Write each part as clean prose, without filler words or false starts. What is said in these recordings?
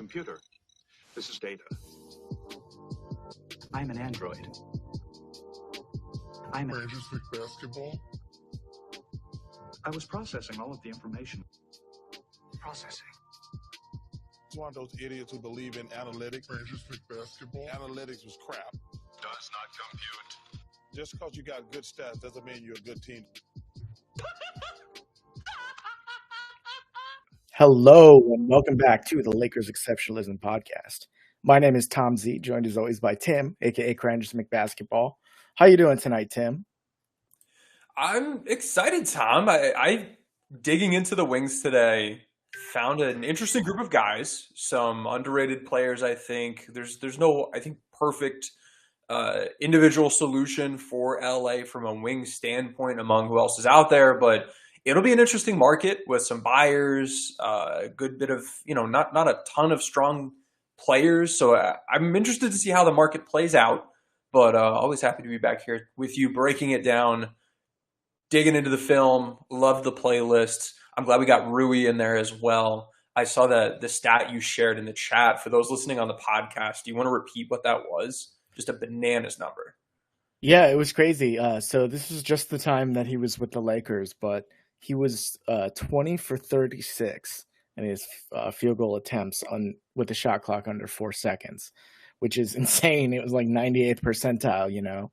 computer. This is data. I'm an android. Rangers League basketball. I was processing all of the information. Processing. It's one of those idiots who believe in analytics. Rangers League basketball. Analytics was crap. Does not compute. Just because you got good stats doesn't mean you're a good team. Hello, and welcome back to the Lakers Exceptionalism Podcast. My name is Tom Z, joined as always by Tim, a.k.a. Rangers League Basketball. How you doing tonight, Tim? I'm excited, Tom. I digging into the wings today, found an interesting group of guys, some underrated players. I think there's no perfect individual solution for LA from a wing standpoint among who else is out there, but it'll be an interesting market with some buyers, a good bit of not a ton of strong players. So I'm interested to see how the market plays out. But always happy to be back here with you, breaking it down, digging into the film. Love the playlist. I'm glad we got Rui in there as well. I saw the stat you shared in the chat. For those listening on the podcast, do you want to repeat what that was? Just a bananas number. Yeah, it was crazy. So this was just the time that he was with the Lakers, but he was 20 for 36 in his field goal attempts with the shot clock under 4 seconds, which is insane. It was like 98th percentile,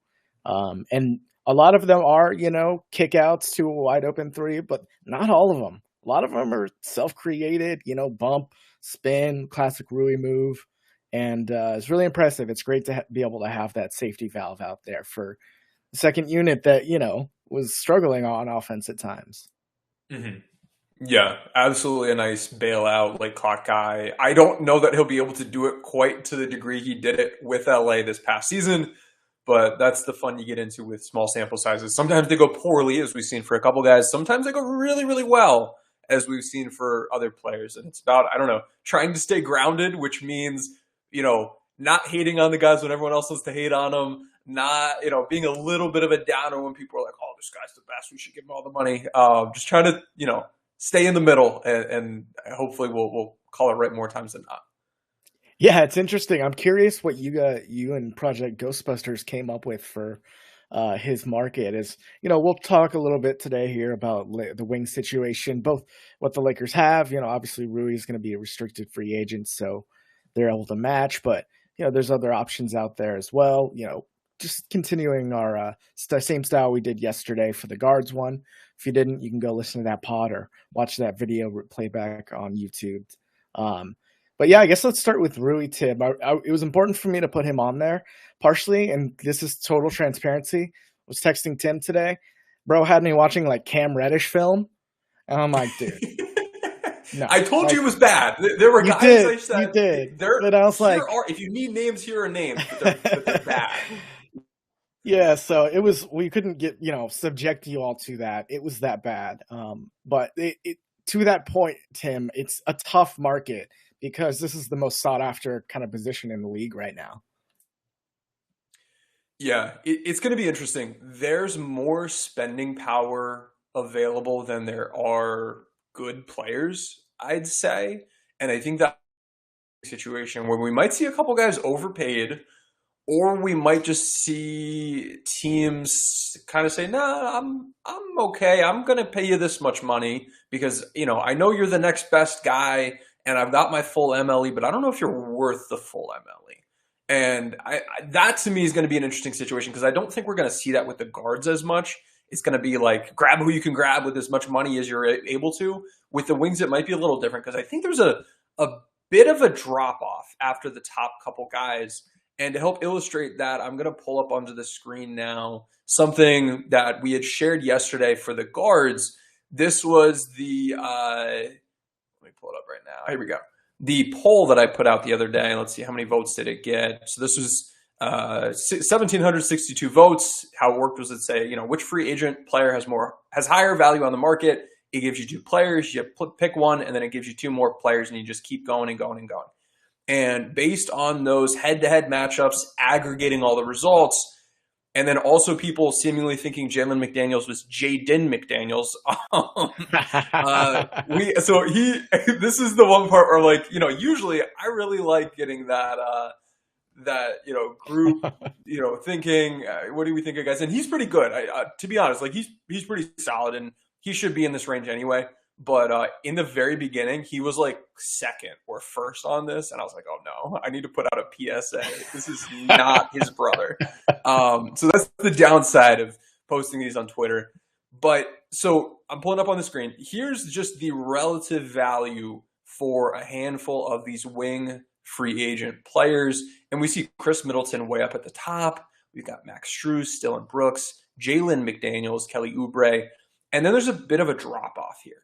and a lot of them are, kickouts to a wide open three, but not all of them. A lot of them are self-created, bump, spin, classic Rui move. And it's really impressive. It's great to be able to have that safety valve out there for the second unit that, was struggling on offense at times. Mm-hmm. Yeah, absolutely a nice bailout, like clock guy. I don't know that he'll be able to do it quite to the degree he did it with LA this past season, but that's the fun you get into with small sample sizes. Sometimes they go poorly, as we've seen for a couple guys. Sometimes they go really, really well, as we've seen for other players. And it's about, trying to stay grounded, which means, not hating on the guys when everyone else wants to hate on them, not, being a little bit of a downer when people are like, oh, this guy's the best, we should give him all the money. Just trying to, stay in the middle, and hopefully we'll call it right more times than not. Yeah, it's interesting. I'm curious what you and Project Ghostbusters came up with for his market. We'll talk a little bit today here about the wing situation, both what the Lakers have. Obviously Rui is going to be a restricted free agent, so they're able to match, but there's other options out there as well. Just continuing our same style we did yesterday for the guards one. If you didn't, you can go listen to that pod or watch that video playback on YouTube. But yeah, I guess let's start with Rui, Tim. It was important for me to put him on there, partially, and this is total transparency. I was texting Tim today. Bro had me watching like Cam Reddish film, and I'm like, dude. No, I told you it was bad. There were guys I said. You did. But I was like, if you need names, here are names, but they're bad. Yeah, so it was. We couldn't get subject you all to that. It was that bad. But to that point, Tim, it's a tough market because this is the most sought after kind of position in the league right now. Yeah, it's going to be interesting. There's more spending power available than there are good players, I'd say. And I think that situation where we might see a couple guys overpaid, or we might just see teams kind of say, nah, I'm okay. I'm going to pay you this much money because, I know you're the next best guy and I've got my full MLE, but I don't know if you're worth the full MLE. And that to me is going to be an interesting situation because I don't think we're going to see that with the guards as much. It's going to be like grab who you can grab with as much money as you're able to. With the wings, it might be a little different because I think there's a bit of a drop off after the top couple guys. And to help illustrate that, I'm going to pull up onto the screen now something that we had shared yesterday for the guards. This was the, let me pull it up right now. Here we go. The poll that I put out the other day. Let's see, how many votes did it get? So this was 1,762 votes. How it worked was it say, which free agent player has higher value on the market. It gives you 2 players. You pick one, and then it gives you 2 more players, and you just keep going and going and going. And based on those head-to-head matchups, aggregating all the results, And then also people seemingly thinking Jalen McDaniels was Jaden McDaniels. This is the one part where, like, you know, usually I really like getting that group, thinking, what do we think of guys? And he's pretty good. To be honest, like he's pretty solid, and he should be in this range anyway. But in the very beginning, he was like second or first on this, and I was like, oh no, I need to put out a PSA. This is not his brother. So that's the downside of posting these on Twitter. But so I'm pulling up on the screen. Here's just the relative value for a handful of these wing free agent players. And we see Chris Middleton way up at the top. We've got Max Strus, Dylan Brooks, Jalen McDaniels, Kelly Oubre. And then there's a bit of a drop-off here.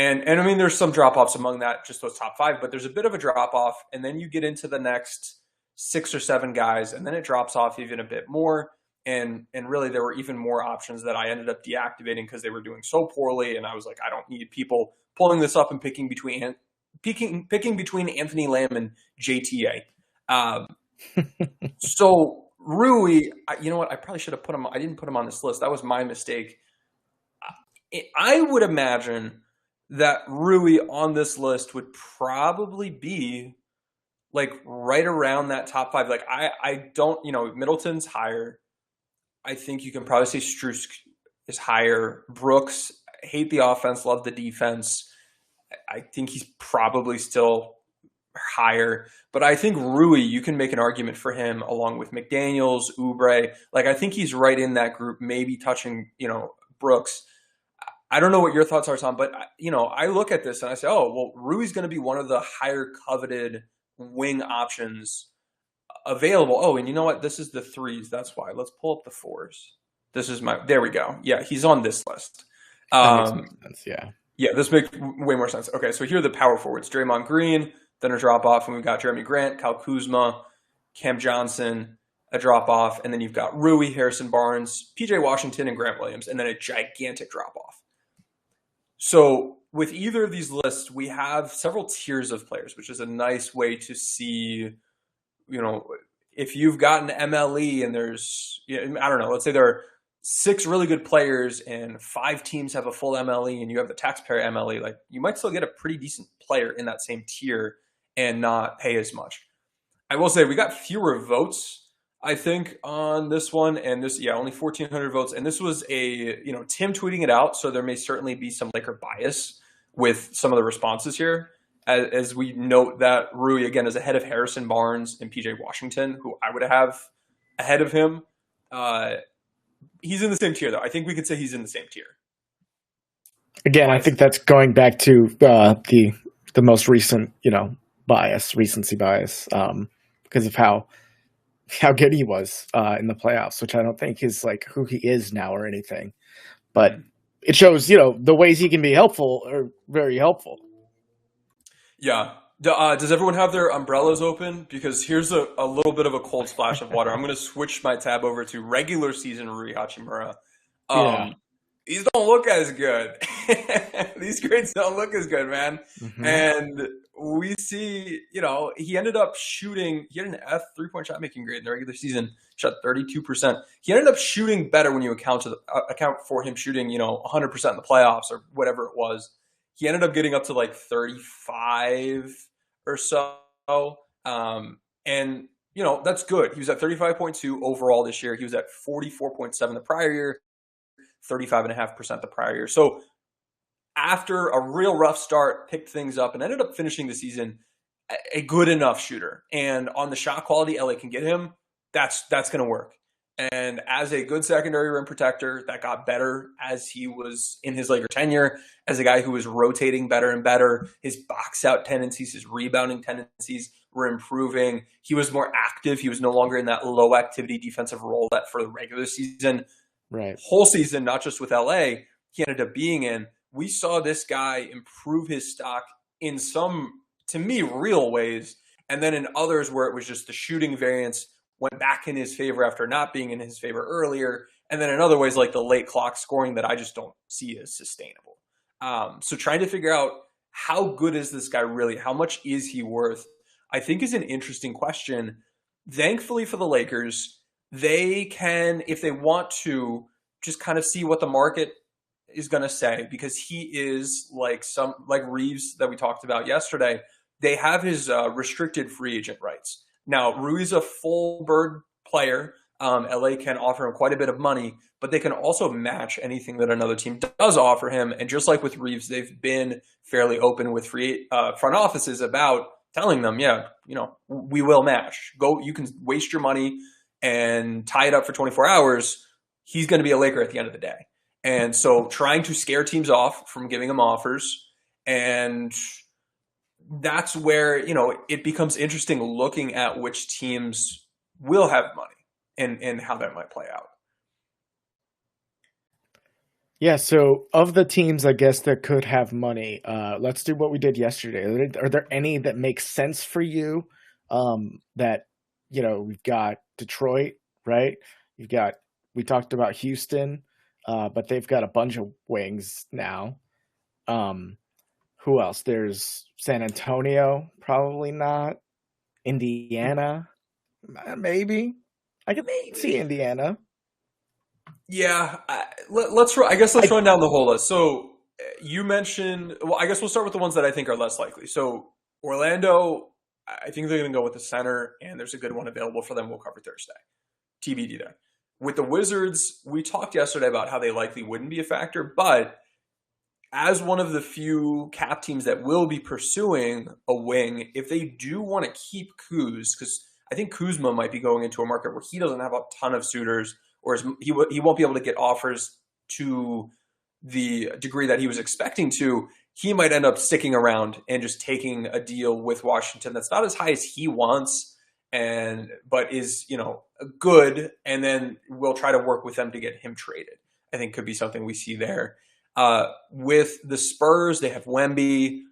And I mean, there's some drop-offs among that, just those top five, but there's a bit of a drop-off. And then you get into the next 6 or 7 guys, and then it drops off even a bit more. And really, there were even more options that I ended up deactivating because they were doing so poorly. And I was like, I don't need people pulling this up and picking between Anthony Lamb and JTA. So Rui, you know what? I probably should have put him. I didn't put him on this list. That was my mistake. I would imagine that Rui on this list would probably be like right around that top 5. Like I don't, Middleton's higher. I think you can probably say Strus is higher. Brooks, hate the offense, love the defense. I think he's probably still higher. But I think Rui, you can make an argument for him along with McDaniels, Oubre. Like, I think he's right in that group, maybe touching, Brooks. I don't know what your thoughts are, Tom, but, I look at this and I say, oh, well, Rui's going to be one of the higher coveted wing options available. Oh, and you know what? This is the 3s. That's why. Let's pull up the 4s. There we go. Yeah, he's on this list. That makes sense, yeah. Yeah, this makes way more sense. Okay, so here are the power forwards. Draymond Green, then a drop-off, and we've got Jeremy Grant, Kyle Kuzma, Cam Johnson, a drop-off, and then you've got Rui, Harrison Barnes, PJ Washington, and Grant Williams, and then a gigantic drop-off. So with either of these lists, we have several tiers of players, which is a nice way to see, if you've got an MLE and there's, I don't know, let's say there are 6 really good players and 5 teams have a full MLE and you have the taxpayer MLE, like you might still get a pretty decent player in that same tier and not pay as much. I will say we got fewer votes, I think, on this one, and this, only 1,400 votes. And this was Tim tweeting it out, so there may certainly be some Laker bias with some of the responses here. As we note that Rui, again, is ahead of Harrison Barnes and PJ Washington, who I would have ahead of him. He's in the same tier, though. I think we could say he's in the same tier. Again, I think that's going back to the most recent, recency bias, because of how good he was in the playoffs, which I don't think is like who he is now or anything. But it shows, the ways he can be helpful are very helpful. Yeah. Does everyone have their umbrellas open? Because here's a little bit of a cold splash of water. I'm going to switch my tab over to regular season Rui Hachimura. These don't look as good. These grades don't look as good, man. Mm-hmm. And we see, he ended up shooting, he had an F 3-point shot making grade in the regular season, shot 32%. He ended up shooting better when you account for him shooting, 100% in the playoffs or whatever it was. He ended up getting up to like 35 or so. And, that's good. He was at 35.2 overall this year. He was at 44.7 the prior year, 35.5% the prior year. So after a real rough start, picked things up and ended up finishing the season a good enough shooter. And on the shot quality LA can get him, that's going to work. And as a good secondary rim protector, that got better as he was in his Laker tenure, as a guy who was rotating better and better. His box out tendencies, his rebounding tendencies were improving. He was more active. He was no longer in that low activity defensive role that for the regular season, whole season, not just with LA, he ended up being in. We saw this guy improve his stock in some, to me, real ways. And then in others where it was just the shooting variance went back in his favor after not being in his favor earlier. And then in other ways, like the late clock scoring that I just don't see as sustainable. So trying to figure out how good is this guy really? How much is he worth? I think is an interesting question. Thankfully for the Lakers, they can, if they want to, just kind of see what the market is going to say, because he is like Reeves that we talked about yesterday. They have his restricted free agent rights. Now, Rui's a full bird player. LA can offer him quite a bit of money, but they can also match anything that another team does offer him. And just like with Reeves, they've been fairly open with front offices about telling them, yeah, we will match. Go, you can waste your money and tie it up for 24 hours. He's going to be a Laker at the end of the day. And so trying to scare teams off from giving him offers. And that's where, it becomes interesting looking at which teams will have money and how that might play out. Yeah, so of the teams, I guess, that could have money, let's do what we did yesterday. Are there any that make sense for you? That, we've got Detroit, right? We talked about Houston, but they've got a bunch of wings now. Who else? There's San Antonio, probably not. Indiana, maybe. I could see Indiana. Yeah, let's run down the whole list. So you mentioned, I guess we'll start with the ones that I think are less likely. So Orlando, I think they're going to go with the center, and there's a good one available for them. We'll cover Thursday. TBD there. With the Wizards, we talked yesterday about how they likely wouldn't be a factor, but as one of the few cap teams that will be pursuing a wing, if they do want to keep Kuz, because I think Kuzma might be going into a market where he doesn't have a ton of suitors, or he won't be able to get offers to the degree that he was expecting to. He might end up sticking around and just taking a deal with Washington that's not as high as he wants, but is good, and then we'll try to work with them to get him traded. I think could be something we see there. With the Spurs, they have Wemby.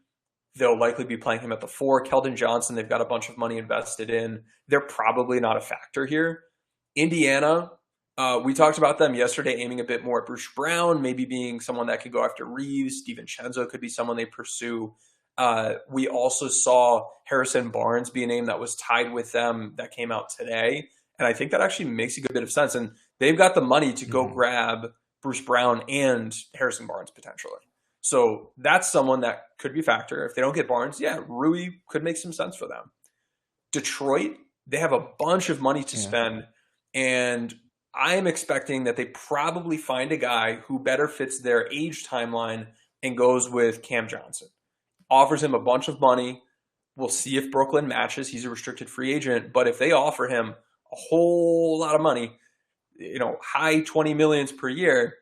They'll likely be playing him at the 4. Keldon Johnson, they've got a bunch of money invested in. They're probably not a factor here. Indiana, we talked about them yesterday, aiming a bit more at Bruce Brown, maybe being someone that could go after Reeves. DiVincenzo could be someone they pursue. We also saw Harrison Barnes be a name that was tied with them that came out today. And I think that actually makes a good bit of sense. And they've got the money to go grab Bruce Brown and Harrison Barnes potentially. So that's someone that could be a factor. If they don't get Barnes, Rui could make some sense for them. Detroit, they have a bunch of money to spend, and I'm expecting that they probably find a guy who better fits their age timeline and goes with Cam Johnson. Offers him a bunch of money. We'll see if Brooklyn matches. He's a restricted free agent, but if they offer him a whole lot of money, high 20 millions per year,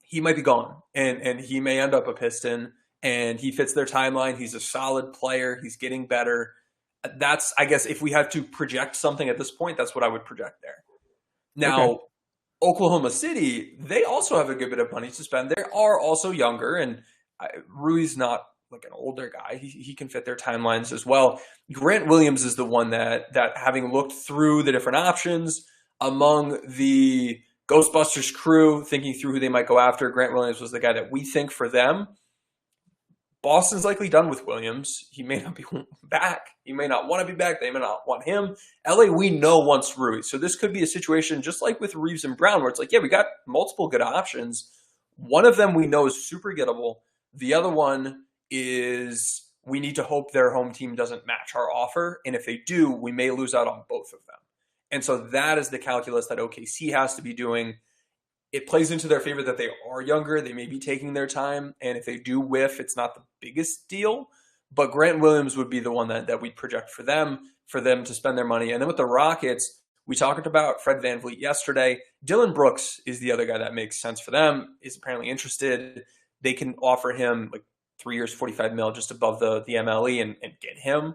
he might be gone, and he may end up a Piston, and he fits their timeline. He's a solid player. He's getting better. That's, I guess, if we have to project something at this point, that's what I would project there. Now, Oklahoma City, they also have a good bit of money to spend. They are also younger, and Rui's not like an older guy. He can fit their timelines as well. Grant Williams is the one that having looked through the different options among the Ghostbusters crew, thinking through who they might go after, Grant Williams was the guy that we think for them. Boston's likely done with Williams. He may not be back. He may not want to be back. They may not want him. LA, we know, wants Rui. So this could be a situation just like with Reeves and Brown, where it's like, we got multiple good options. One of them we know is super gettable. The other one is we need to hope their home team doesn't match our offer. And if they do, we may lose out on both of them. And so that is the calculus that OKC has to be doing. It plays into their favor that they are younger. They may be taking their time. And if they do whiff, it's not the biggest deal. But Grant Williams would be the one that we'd project for them to spend their money. And then with the Rockets, we talked about Fred VanVleet yesterday. Dylan Brooks is the other guy that makes sense for them, is apparently interested. They can offer him like 3 years, $45 million just above the MLE and get him.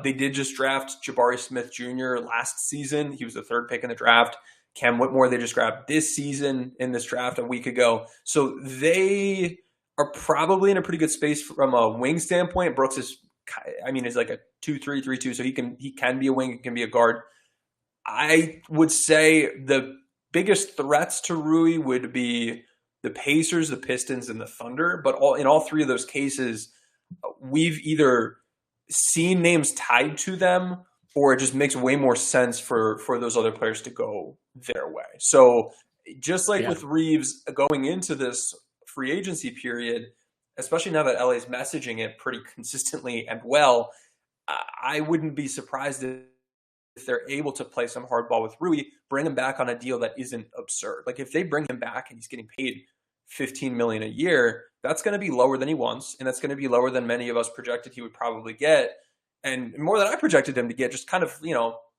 They did just draft Jabari Smith Jr. last season. He was the 3rd pick in the draft. Cam Whitmore, they just grabbed this season in this draft a week ago. So they are probably in a pretty good space from a wing standpoint. Brooks is like a 2-3, 3-2, so he can be a wing, he can be a guard. I would say the biggest threats to Rui would be the Pacers, the Pistons, and the Thunder. But in all three of those cases, we've either seen names tied to them or it just makes way more sense for those other players to go their way. So just like with Reeves going into this free agency period, especially now that LA is messaging it pretty consistently and well, I wouldn't be surprised if they're able to play some hardball with Rui, bring him back on a deal that isn't absurd. Like if they bring him back and he's getting paid $15 million a year, that's going to be lower than he wants, and that's going to be lower than many of us projected he would probably get, and more than I projected him to get. Just kind of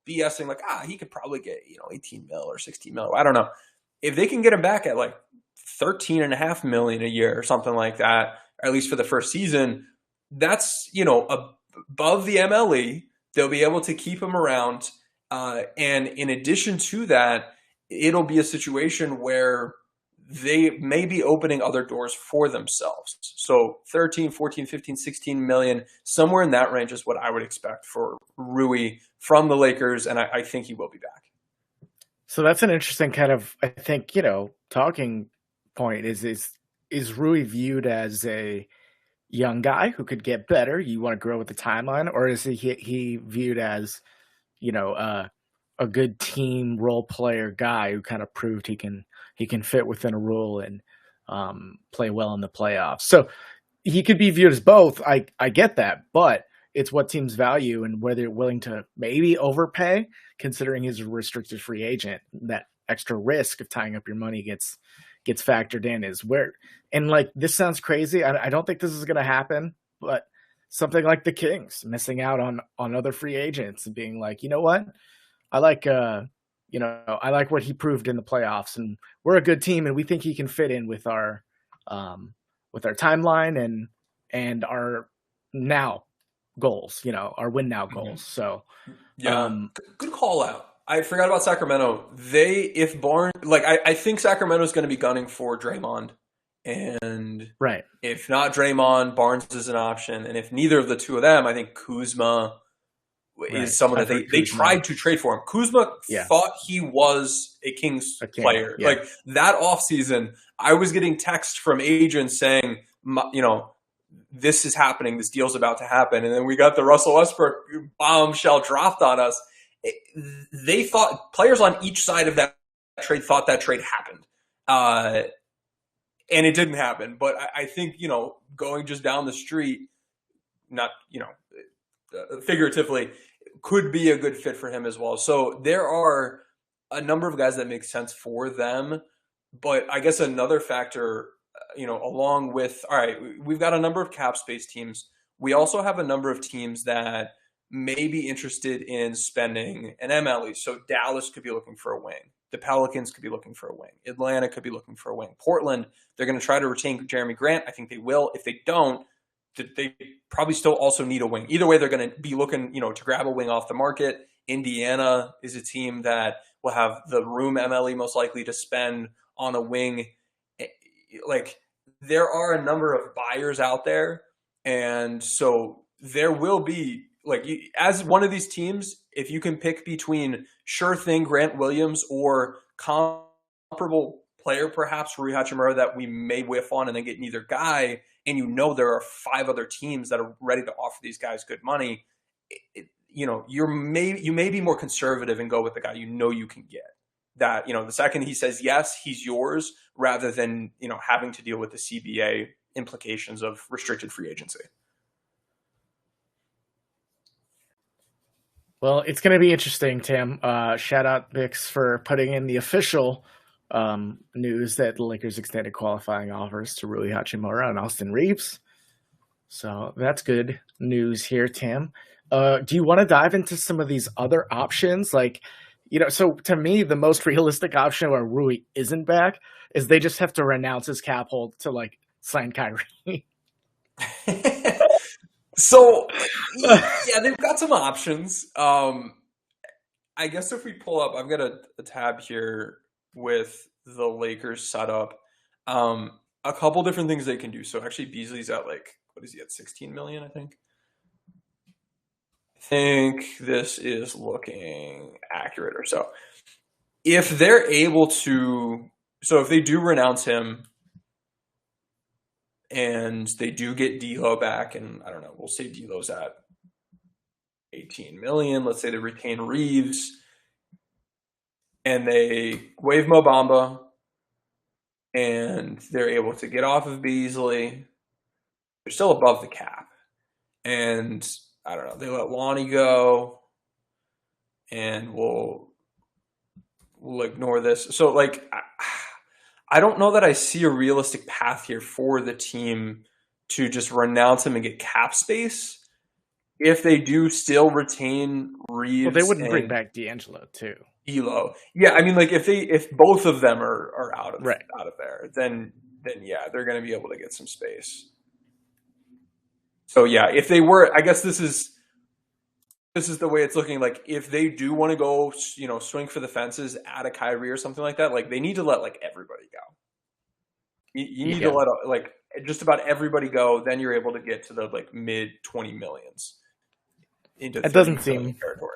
BSing like he could probably get 18 mil or 16 mil. I don't know. If they can get him back at like 13.5 million a year or something like that, or at least for the first season, that's above the MLE. They'll be able to keep him around. And in addition to that, it'll be a situation where they may be opening other doors for themselves. So 13, 14, 15, 16 million, somewhere in that range is what I would expect for Rui from the Lakers. And I think he will be back. So that's an interesting kind of, I think, talking point is Rui viewed as a young guy who could get better? You want to grow with the timeline, or is he viewed as, a good team role player guy who kind of proved he can fit within a role and play well in the playoffs? So he could be viewed as both. I get that, but it's what teams value and whether they're willing to maybe overpay, considering he's a restricted free agent. That extra risk of tying up your money gets factored in is where, and like, this sounds crazy. I don't think this is going to happen, but something like the Kings missing out on other free agents and being like, you know what? I like what he proved in the playoffs, and we're a good team and we think he can fit in with our timeline and our now goals, our win now goals. So good call out. I forgot about Sacramento. If Barnes, I think Sacramento's going to be gunning for Draymond, and if not Draymond, Barnes is an option, and if neither of the two of them, I think Kuzma is someone that they tried to trade for him. Kuzma thought he was a Kings player. Yeah. Like that offseason, I was getting texts from agents saying, this is happening, this deal's about to happen, and then we got the Russell Westbrook bombshell dropped on us. They thought, players on each side of that trade thought that trade happened. And it didn't happen. But I think, going just down the street, not, figuratively, could be a good fit for him as well. So there are a number of guys that make sense for them. But I guess another factor, along with, all right, we've got a number of cap space teams. We also have a number of teams that may be interested in spending an MLE. So Dallas could be looking for a wing. The Pelicans could be looking for a wing. Atlanta could be looking for a wing. Portland, they're going to try to retain Jeremy Grant. I think they will. If they don't, they probably still also need a wing. Either way, they're going to be looking, to grab a wing off the market. Indiana is a team that will have the room MLE most likely to spend on a wing. Like, there are a number of buyers out there. And so there will be, as one of these teams, if you can pick between sure thing Grant Williams or comparable player, perhaps Rui Hachimura, that we may whiff on and then get neither guy, and there are 5 other teams that are ready to offer these guys good money, you may be more conservative and go with the guy you can get. That, the second he says yes, he's yours, rather than, having to deal with the CBA implications of restricted free agency. Well, it's going to be interesting, Tim. Shout out Bix for putting in the official news that the Lakers extended qualifying offers to Rui Hachimura and Austin Reeves. So that's good news here, Tim. Do you want to dive into some of these other options? So to me, the most realistic option where Rui isn't back is they just have to renounce his cap hold to sign Kyrie. So, yeah, they've got some options. I guess if we pull up, I've got a tab here with the Lakers setup. A couple different things they can do. So actually Beasley's at what is he at, 16 million, I think? I think this is looking accurate or so. If they're able to, so if they do renounce him, and they do get D'Lo back, and I don't know, we'll say D'Lo's at 18 million. Let's say they retain Reeves and they waive Mo Bamba and they're able to get off of Beasley. They're still above the cap. And I don't know, they let Lonnie go and we'll ignore this. So like I don't know that I see a realistic path here for the team to just renounce him and get cap space. If they do still retain Reeves, well, they wouldn't bring back D'Angelo too. Elo, yeah. I mean, like if both of them are out of there, then yeah, they're going to be able to get some space. So yeah, if they were, I guess this is the way it's looking. Like if they do want to go, swing for the fences, add a Kyrie or something like that, like they need to let like everybody go. You need to let like just about everybody go. Then you're able to get to the like mid 20 millions. Into it doesn't seem territory.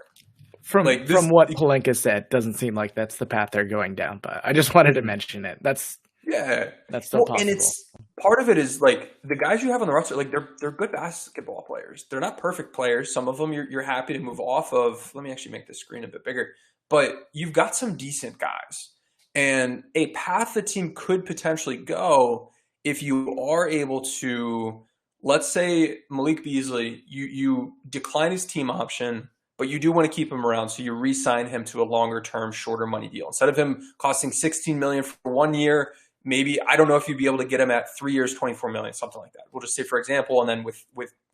From what Pelinka said, doesn't seem like that's the path they're going down. But I just wanted to mention it. That's still possible. And it's part of it is like the guys you have on the roster, like they're good basketball players. They're not perfect players. Some of them you're happy to move off of. Let me actually make this screen a bit bigger. But you've got some decent guys, and a path the team could potentially go if you are able to. Let's say Malik Beasley, you decline his team option, but you do want to keep him around, so you re-sign him to a longer-term, shorter money deal. Instead of him costing $16 million for 1 year, maybe, I don't know if you'd be able to get him at 3 years, $24 million, something like that. We'll just say, for example, and then with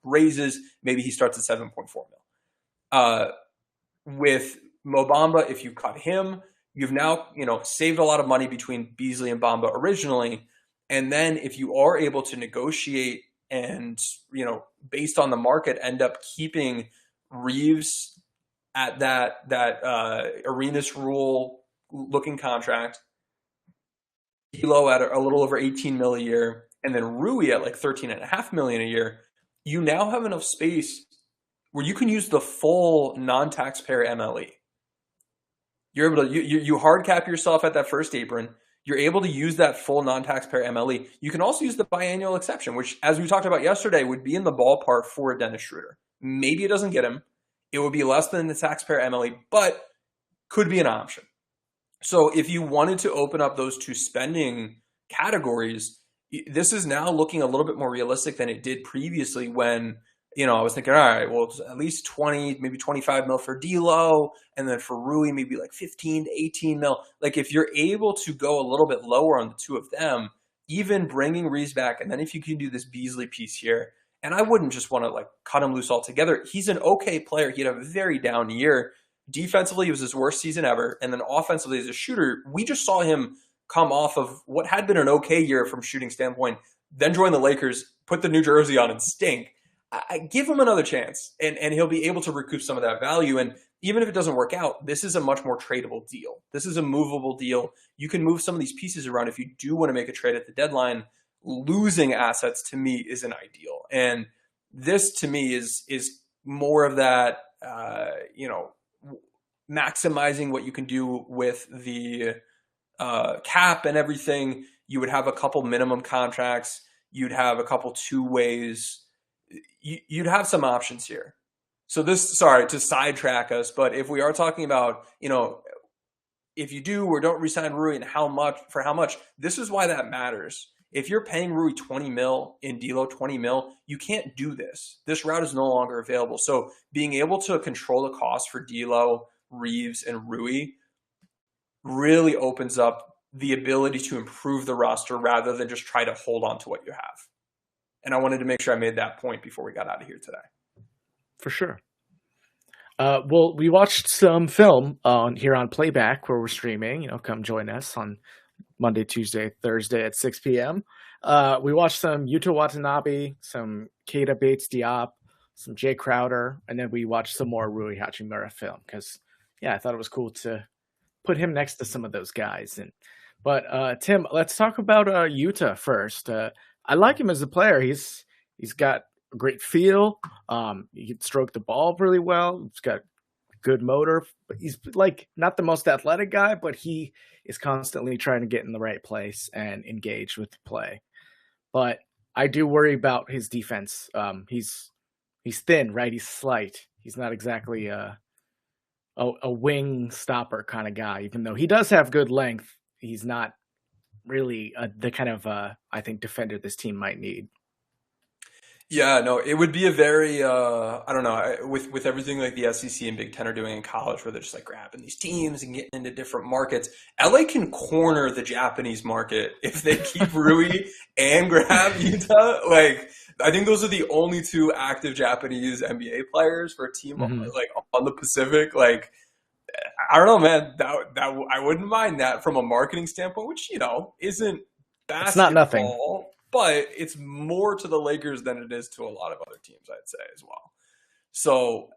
raises, maybe he starts at $7.4 million. With Mo Bamba, if you cut him, you've now saved a lot of money between Beasley and Bamba originally, and then if you are able to negotiate and, based on the market, end up keeping Reeves at that Arenas rule looking contract, Elo at a little over 18 million a year, and then Rui at like 13.5 million a year, you now have enough space where you can use the full non-taxpayer MLE. You're able to you hard cap yourself at that first apron. You're able to use that full non-taxpayer MLE. You can also use the biannual exception, which, as we talked about yesterday, would be in the ballpark for a Dennis Schroeder. Maybe it doesn't get him. It would be less than the taxpayer MLE, but could be an option. So if you wanted to open up those two spending categories, this is now looking a little bit more realistic than it did previously when, I was thinking, all right, well, it's at least 20, maybe 25 mil for D'Lo, and then for Rui, maybe like 15 to 18 mil. Like if you're able to go a little bit lower on the two of them, even bringing Reeves back, and then if you can do this Beasley piece here, and I wouldn't just want to like cut him loose altogether. He's an okay player. He had a very down year. Defensively, it was his worst season ever. And then offensively, as a shooter, we just saw him come off of what had been an okay year from shooting standpoint, then join the Lakers, put the New Jersey on and stink. I give him another chance, and he'll be able to recoup some of that value. And even if it doesn't work out, this is a much more tradable deal. This is a movable deal. You can move some of these pieces around if you do want to make a trade at the deadline. Losing assets, to me, isn't ideal. And this, to me, is more of that, maximizing what you can do with the cap and everything. You would have a couple minimum contracts. You'd have a couple two ways. You'd have some options here. So this, sorry to sidetrack us, but if we are talking about, if you do or don't resign Rui and how much, this is why that matters. If you're paying Rui 20 mil in D'Lo 20 mil, you can't do this. This route is no longer available. So being able to control the cost for D'Lo, Reeves, and Rui really opens up the ability to improve the roster rather than just try to hold on to what you have. And I wanted to make sure I made that point before we got out of here today. For sure. Well, we watched some film here on Playback where we're streaming. Come join us on Monday, Tuesday, Thursday at 6 p.m. We watched some Yuta Watanabe, some Keita Bates-Diop, some Jay Crowder, and then we watched some more Rui Hachimura film because, I thought it was cool to put him next to some of those guys. But Tim, let's talk about Yuta first. I like him as a player. He's got a great feel. He can stroke the ball really well. He's got good motor. But he's like not the most athletic guy, but he is constantly trying to get in the right place and engage with the play. But I do worry about his defense. He's thin, right? He's slight. He's not exactly a wing stopper kind of guy, even though he does have good length. He's not really the kind of I think defender this team might need. Yeah, no, it would be a very I don't know, with everything like the SEC and Big Ten are doing in college, where they're just like grabbing these teams and getting into different markets. LA can corner the Japanese market if they keep Rui and grab Utah. Like, I think those are the only two active Japanese NBA players for a team like on the Pacific. Like, I don't know, man. That I wouldn't mind that from a marketing standpoint, which isn't basketball. It's not nothing. But it's more to the Lakers than it is to a lot of other teams, I'd say, as well. So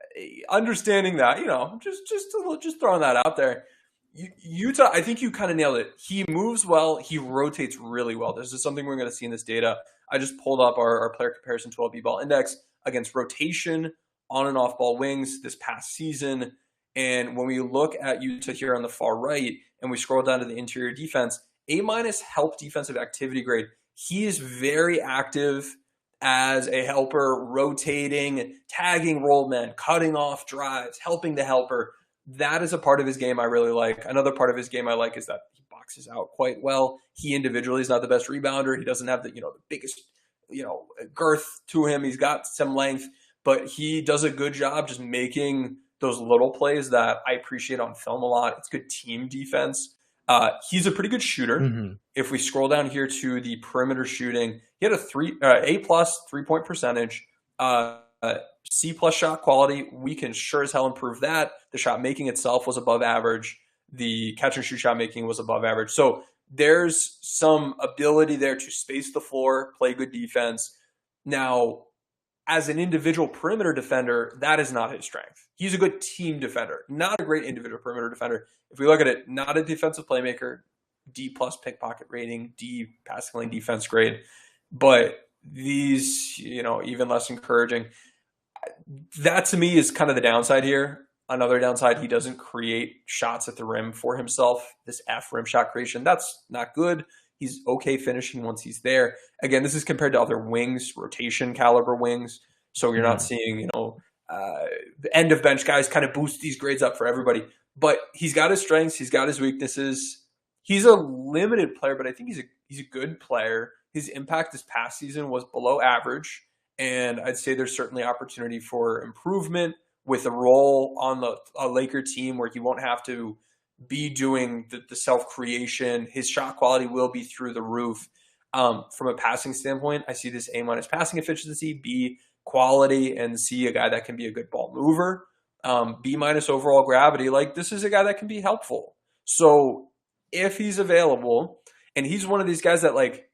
understanding that, just throwing that out there. Utah, I think you kind of nailed it. He moves well. He rotates really well. This is something we're going to see in this data. I just pulled up our player comparison 12 B-ball index against rotation on and off ball wings this past season. And when we look at Utah here on the far right and we scroll down to the interior defense, A- help defensive activity grade. He is very active as a helper, rotating, tagging roll men, cutting off drives, helping the helper. That is a part of his game I really like. Another part of his game I like is that he boxes out quite well. He individually is not the best rebounder. He doesn't have the biggest girth to him. He's got some length, but he does a good job just making those little plays that I appreciate on film a lot. It's good team defense. He's a pretty good shooter. Mm-hmm. If we scroll down here to the perimeter shooting, he had A+ 3-point percentage, C+ shot quality. We can sure as hell improve that. The shot making itself was above average. The catch and shoot shot making was above average. So there's some ability there to space the floor, play good defense. Now, as an individual perimeter defender, that is not his strength. He's a good team defender, not a great individual perimeter defender. If we look at it, not a defensive playmaker, D+ pickpocket rating, D passing lane defense grade, but these, even less encouraging. That to me is kind of the downside here. Another downside, he doesn't create shots at the rim for himself. This F rim shot creation, that's not good. He's okay finishing once he's there. Again, this is compared to other wings, rotation caliber wings. So you're not seeing, the end of bench guys kind of boost these grades up for everybody. But he's got his strengths. He's got his weaknesses. He's a limited player, but I think he's a good player. His impact this past season was below average. And I'd say there's certainly opportunity for improvement with a role on a Laker team where he won't have to be doing the self-creation. His shot quality will be through the roof. From a passing standpoint, I see this A- passing efficiency, B quality, and C a guy that can be a good ball mover. B- overall gravity. Like, this is a guy that can be helpful. So if he's available, and he's one of these guys that, like,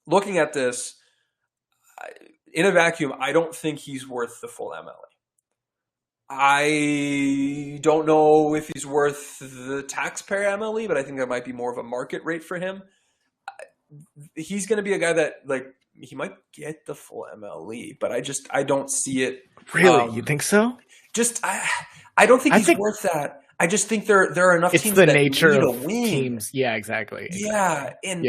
looking at this in a vacuum, I don't think he's worth the full MLE. I don't know if he's worth the taxpayer MLE, but I think that might be more of a market rate for him. He's going to be a guy that, like, he might get the full MLE, but I don't see it. Really? You think so? I don't think he's worth that. I just think there are enough teams that need a wing. Teams. Yeah, exactly. Yeah, and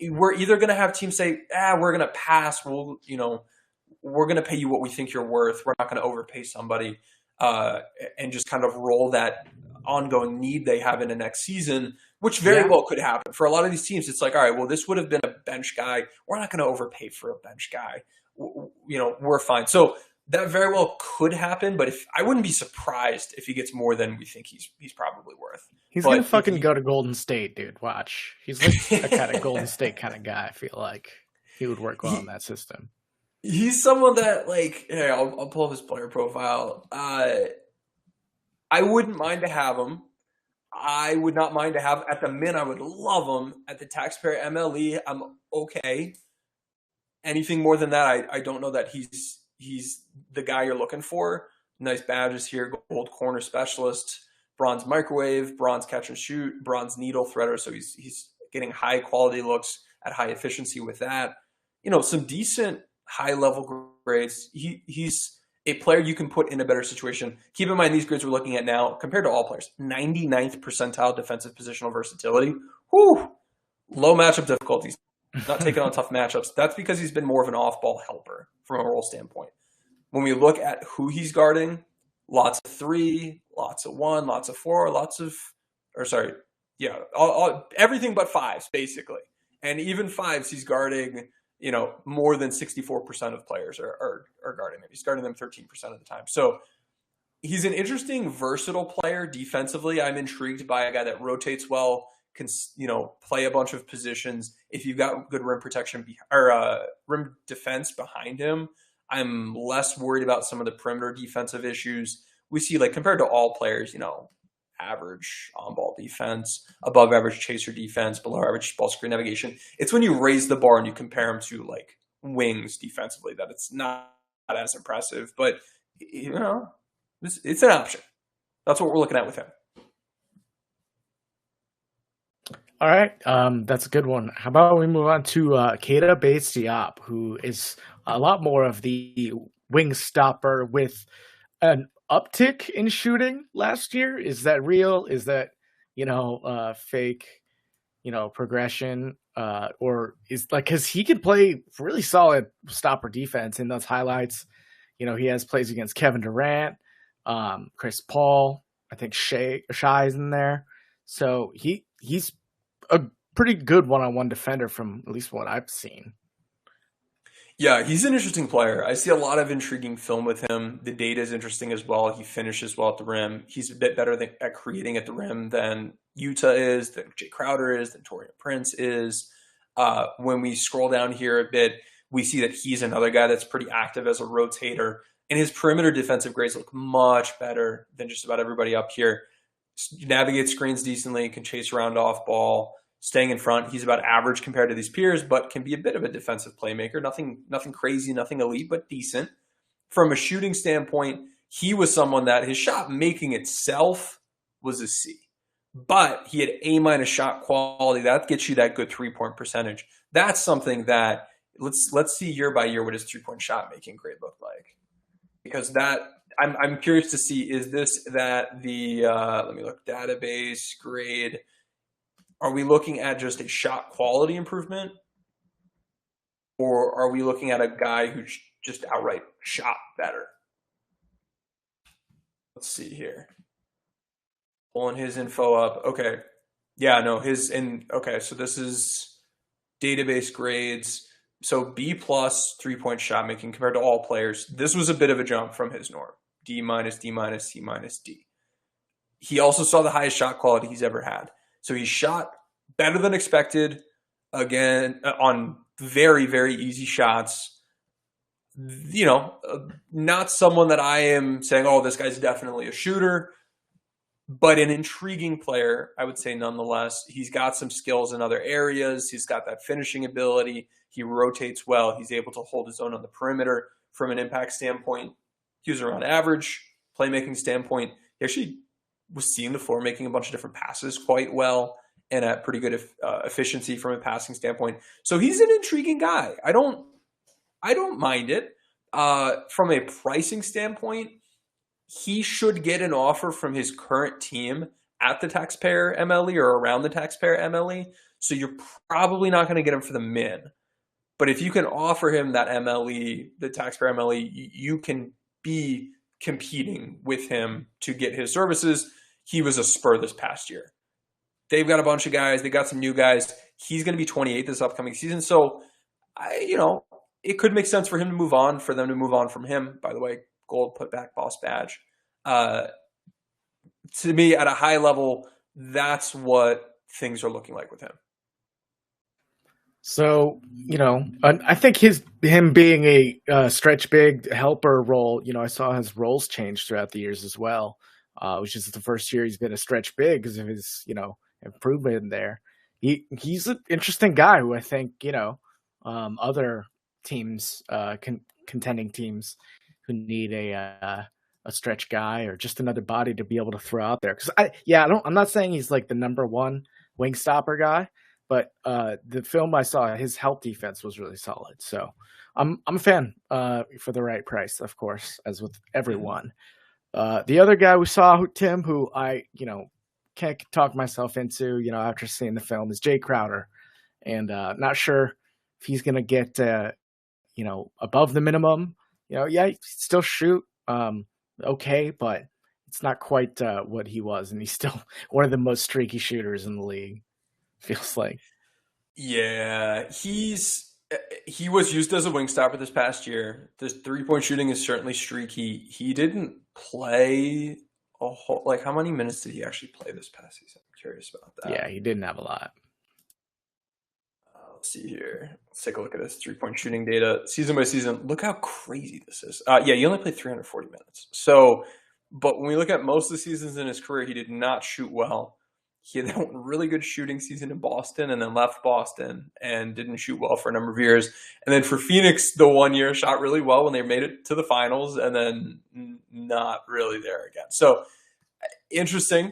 we're either going to have teams say, we're going to pass. We're going to pay you what we think you're worth. We're not going to overpay somebody. And just kind of roll that ongoing need they have in the next season, which very well could happen. For a lot of these teams, it's like, all right, well, this would have been a bench guy. We're not going to overpay for a bench guy. We're fine. So that very well could happen, but I wouldn't be surprised if he gets more than we think he's probably worth. He's going to fucking go to Golden State, dude. Watch. He's like a kind of Golden State kind of guy, I feel like. He would work well in that system. He's someone that, like, here, I'll pull up his player profile. I wouldn't mind to have him. I would not mind to have, at the min, I would love him. At the taxpayer MLE, I'm okay. Anything more than that, I don't know that he's the guy you're looking for. Nice badges here, gold corner specialist, bronze microwave, bronze catch and shoot, bronze needle threader. So he's getting high quality looks at high efficiency with that. Some decent high-level grades. He's a player you can put in a better situation. Keep in mind, these grades we're looking at now, compared to all players, 99th percentile defensive positional versatility. Whew! Low matchup difficulties. Not taking on tough matchups. That's because he's been more of an off-ball helper from a role standpoint. When we look at who he's guarding, lots of 3, lots of 1, lots of 4, everything but 5s basically. And even 5s, he's guarding, more than 64% of players are guarding him. He's guarding them 13% of the time. So he's an interesting, versatile player defensively. I'm intrigued by a guy that rotates well, can play a bunch of positions. If you've got good rim protection or rim defense behind him, I'm less worried about some of the perimeter defensive issues we see, like compared to all players. Average on-ball defense, above average chaser defense, below average ball screen navigation. It's when you raise the bar and you compare him to like wings defensively that it's not as impressive. But it's an option. That's what we're looking at with him. All right, that's a good one. How about we move on to Keita Bates-Diop, who is a lot more of the wing stopper with an uptick in shooting last year. Is that real? Is that fake? Progression, or is like because he can play really solid stopper defense in those highlights. He has plays against Kevin Durant, Chris Paul. I think Shai's in there, so he's a pretty good one-on-one defender from at least what I've seen. Yeah, he's an interesting player. I see a lot of intriguing film with him. The data is interesting as well. He finishes well at the rim. He's a bit better at creating at the rim than Utah is, than Jay Crowder is, than Taurean Prince is. When we scroll down here a bit, we see that he's another guy that's pretty active as a rotator. And his perimeter defensive grades look much better than just about everybody up here. Navigates screens decently, can chase around off ball. Staying in front, he's about average compared to these peers, but can be a bit of a defensive playmaker. Nothing crazy, nothing elite, but decent. From a shooting standpoint, he was someone that his shot making itself was a C. But he had A- shot quality. That gets you that good 3-point percentage. That's something that let's see year by year what his 3-point shot making grade looked like. Because that I'm curious to see, is this that the let me look, database grade. Are we looking at just a shot quality improvement? Or are we looking at a guy who just outright shot better? Let's see here. Pulling his info up. Okay. Yeah, no, okay, so this is database grades. So B plus 3-point shot making compared to all players. This was a bit of a jump from his norm. D minus, D minus, C minus, D. He also saw the highest shot quality he's ever had. So he shot better than expected, again, on very, very easy shots. Not someone that I am saying, oh, this guy's definitely a shooter, but an intriguing player, I would say nonetheless. He's got some skills in other areas. He's got that finishing ability. He rotates well. He's able to hold his own on the perimeter. From an impact standpoint, he was around average. Playmaking standpoint, he actually was seeing the floor, making a bunch of different passes quite well and at pretty good efficiency from a passing standpoint. So he's an intriguing guy. I don't mind it. From a pricing standpoint, he should get an offer from his current team at the taxpayer MLE or around the taxpayer MLE. So you're probably not going to get him for the min. But if you can offer him that MLE, the taxpayer MLE, you can be competing with him to get his services. He was a spur this past year. They've got a bunch of guys. They got some new guys. He's going to be 28 this upcoming season. So, it could make sense for him to move on, for them to move on from him. By the way, gold put back boss badge. To me, at a high level, that's what things are looking like with him. So, I think him being a stretch big helper role, I saw his roles change throughout the years as well, which is the first year he's been a stretch big because of his, improvement there. He's an interesting guy who I think, other teams, contending teams who need a stretch guy or just another body to be able to throw out there. Because I'm not saying he's like the number one wing stopper guy, but the film I saw, his help defense was really solid. So I'm a fan for the right price, of course, as with everyone. The other guy we saw, Tim, who I can't talk myself into, after seeing the film, is Jay Crowder, and not sure if he's gonna get above the minimum. He still shoot. okay, but it's not quite what he was, and he's still one of the most streaky shooters in the league. Feels like. Yeah, he was used as a wing stopper this past year. The 3-point shooting is certainly streaky. He didn't play a whole like how many minutes did he actually play this past season? I'm curious about that. Yeah, he didn't have a lot. Let's see here. Let's take a look at his 3-point shooting data season by season. Look how crazy this is. Yeah, he only played 340 minutes. So, but when we look at most of the seasons in his career, he did not shoot well. He had that really good shooting season in Boston and then left Boston and didn't shoot well for a number of years. And then for Phoenix, the 1 year shot really well when they made it to the finals and then not really there again. So interesting.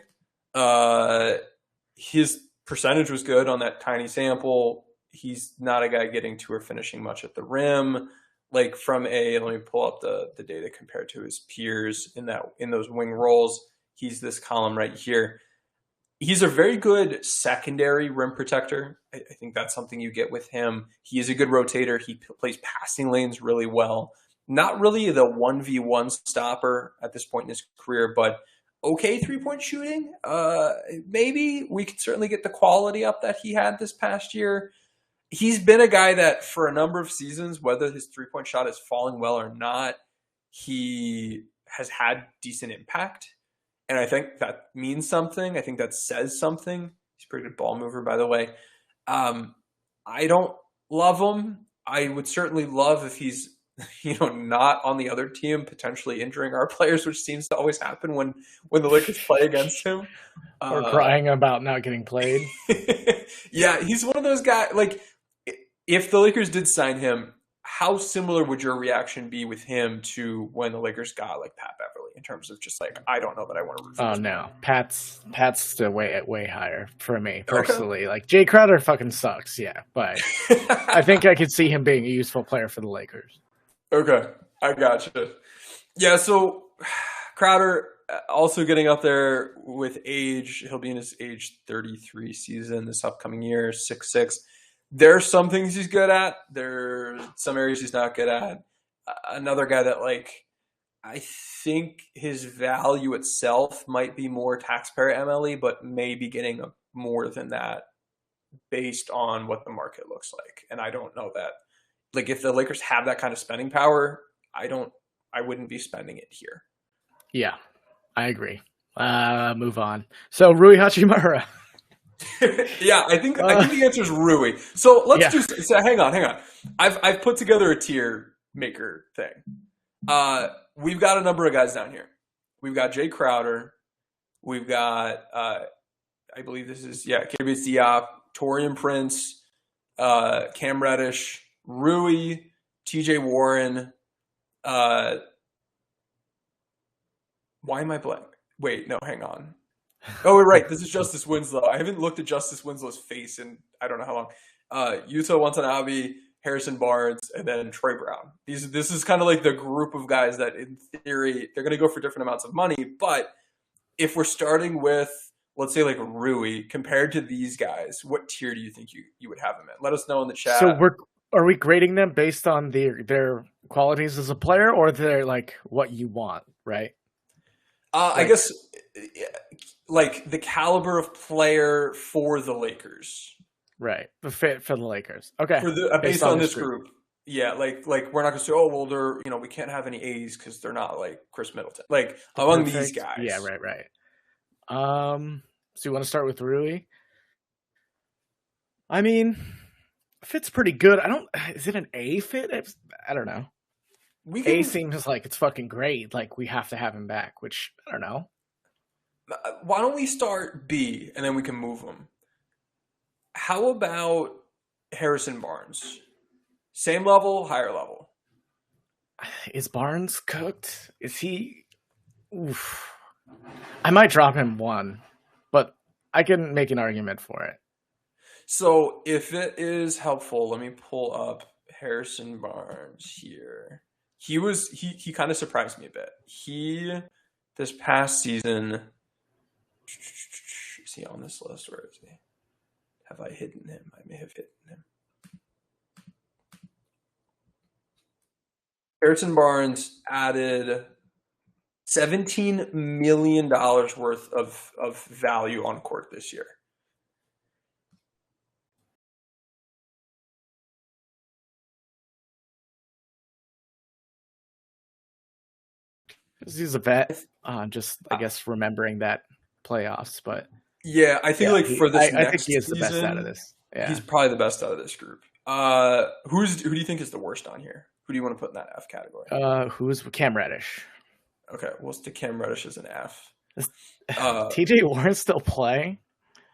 His percentage was good on that tiny sample. He's not a guy getting to or finishing much at the rim. Like let me pull up the data compared to his peers in those wing roles. He's this column right here. He's a very good secondary rim protector. I think that's something you get with him. He is a good rotator. He plays passing lanes really well. Not really the 1v1 stopper at this point in his career, but okay 3-point shooting. Maybe we could certainly get the quality up that he had this past year. He's been a guy that for a number of seasons, whether his 3-point shot is falling well or not, he has had decent impact. And I think that means something. I think that says something. He's a pretty good ball mover, by the way. I don't love him. I would certainly love if he's, not on the other team, potentially injuring our players, which seems to always happen when the Lakers play against him. Or crying about not getting played. Yeah, he's one of those guys. Like, if the Lakers did sign him, how similar would your reaction be with him to when the Lakers got like Pat Beverly in terms of just like, I don't know that I want to root for this no, Pat's the way higher for me personally. Okay. Like Jay Crowder fucking sucks, yeah, but I think I could see him being a useful player for the Lakers. Okay, I gotcha. Yeah, so Crowder also getting up there with age. He'll be in his age 33 season this upcoming year, 6'6". There's some things he's good at. There's some areas he's not good at. Another guy that, like, I think his value itself might be more taxpayer MLE, but maybe getting more than that based on what the market looks like. And I don't know that. Like, if the Lakers have that kind of spending power, I wouldn't be spending it here. Yeah, I agree. Move on. So Rui Hachimura. Yeah, I think the answer is Rui. So let's hang on. I've put together a tier maker thing. We've got a number of guys down here. We've got Jay Crowder. We've got I believe this is Kyrgios Diop, Taurean Prince, Cam Reddish, Rui, TJ Warren. Why am I blank? Wait, no, hang on. Oh, right. This is Justice Winslow. I haven't looked at Justice Winslow's face in I don't know how long. Yuta Watanabe, Harrison Barnes, and then Troy Brown. This is kind of like the group of guys that, in theory, they're going to go for different amounts of money. But if we're starting with, let's say, like Rui, compared to these guys, what tier do you think you would have them in? Let us know in the chat. So are we grading them based on their qualities as a player, or they're like what you want, right? I guess like the caliber of player for the Lakers. Right. The fit for the Lakers. Okay. Based on this group. Yeah, like we're not going to say, oh, well, they're, we can't have any A's because they're not like Chris Middleton. Like among these guys. Yeah, right. So you want to start with Rui? I mean, fit's pretty good. Is it an A fit? I don't know. A seems like it's fucking great. Like we have to have him back, which I don't know. Why don't we start B and then we can move him? How about Harrison Barnes? Same level, higher level. Is Barnes cooked? Is he? Oof. I might drop him 1, but I can make an argument for it. So if it is helpful, let me pull up Harrison Barnes here. He kind of surprised me a bit. This past season, is he on this list? Where is he? Have I hidden him? I may have hidden him. Harrison Barnes added $17 million worth of value on court this year. He's a vet. Just I guess remembering that playoffs, but yeah, I think for this I next think he is season, the best out of this. Yeah. He's probably the best out of this group. Who do you think is the worst on here? Who do you want to put in that F category? Who's Cam Reddish? Okay, we'll stick Cam Reddish as an F. TJ Warren still playing?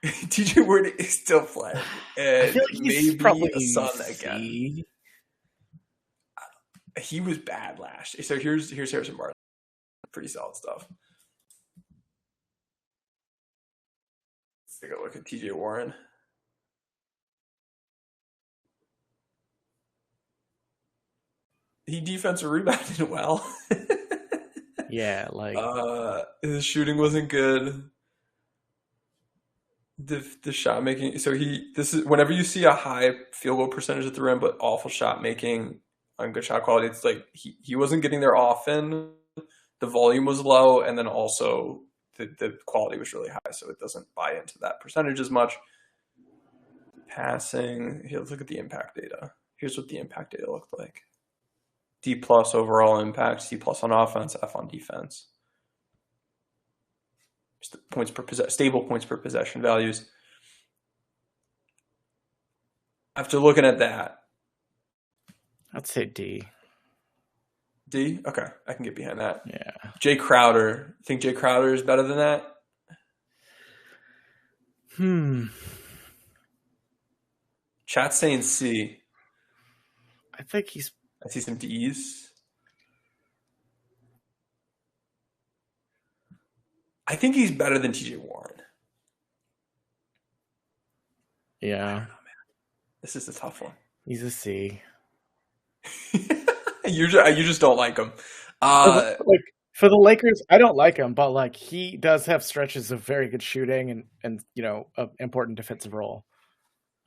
TJ Warren is still playing. And I feel like he's maybe probably a Sun C. again. He was bad last year. So here's Harrison Barnes. Pretty solid stuff. Let's take a look at TJ Warren. He defensive rebounded well. Yeah, like his shooting wasn't good. The shot making. So this is whenever you see a high field goal percentage at the rim, but awful shot making on good shot quality. It's like he wasn't getting there often. The volume was low, and then also the quality was really high, so it doesn't buy into that percentage as much. Passing. Here, let's look at the impact data. Here's what the impact data looked like. D+ overall impact, C+ on offense, F on defense. Just the stable points per possession values. After looking at that, I'd say D. D? Okay, I can get behind that. Yeah. Jay Crowder. Think Jay Crowder is better than that? Chat's saying C. I think he's. I see some D's. I think he's better than TJ Warren. Yeah. I don't know, man. This is a tough one. He's a C. You just don't like him. For the Lakers, I don't like him, but like he does have stretches of very good shooting and an important defensive role.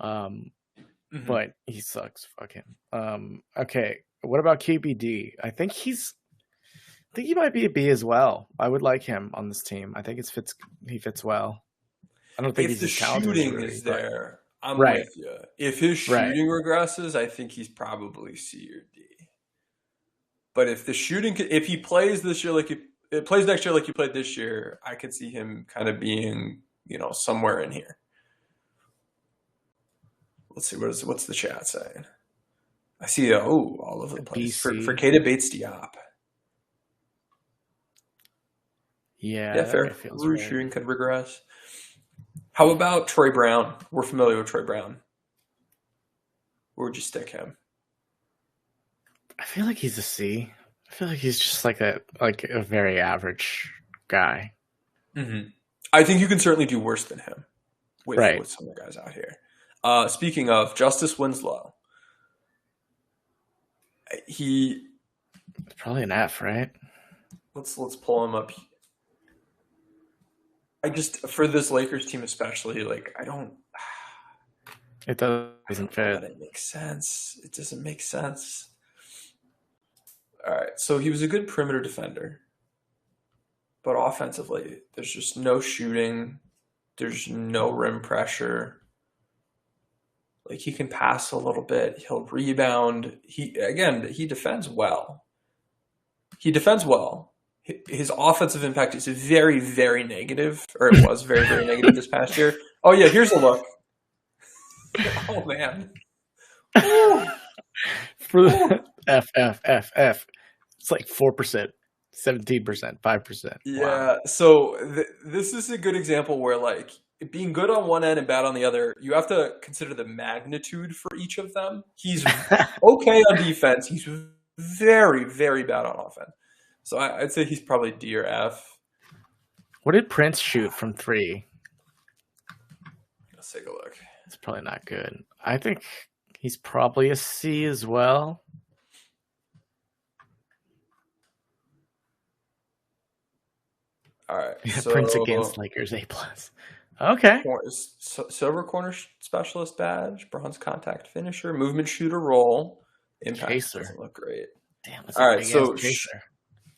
But he sucks. Fuck him. Okay. What about KBD? I think he might be a B as well. I would like him on this team. I think he fits well. I don't think if he's the as talented shooting as is there, I'm right. with you. If his shooting regresses, I think he's probably C or D. But if he plays this year it plays next year like he played this year, I could see him kind of being, somewhere in here. Let's see, what's the chat saying? I see all over the place. For Keita Bates Diop. Yeah, fair. Rouge shooting could regress. How about Troy Brown? We're familiar with Troy Brown. Where would you stick him? I feel like he's a C. I feel like he's just like a very average guy. Mm-hmm. I think you can certainly do worse than him with some of the guys out here. Speaking of Justice Winslow, it's probably an F, right? Let's pull him up. For this Lakers team especially, I don't. It doesn't fit. It makes sense. It doesn't make sense. All right, so he was a good perimeter defender, but offensively, there's just no shooting. There's no rim pressure. He can pass a little bit. He'll rebound. He defends well. His offensive impact is very, very negative, or it was very, very negative this past year. Oh, yeah, here's a look. Oh, man. For F. It's like 4%, 17%, 5%. Yeah, wow. So this is a good example where, being good on one end and bad on the other, you have to consider the magnitude for each of them. He's okay on defense. He's very, very bad on offense. So I'd say he's probably D or F. What did Prince shoot from 3? Let's take a look. It's probably not good. I think he's probably a C as well. All right. Yeah, so Prince against Lakers, A+. Okay. Silver corner specialist badge, bronze contact finisher, movement shooter role. Impact Chaser. doesn't look great. Damn. All right. So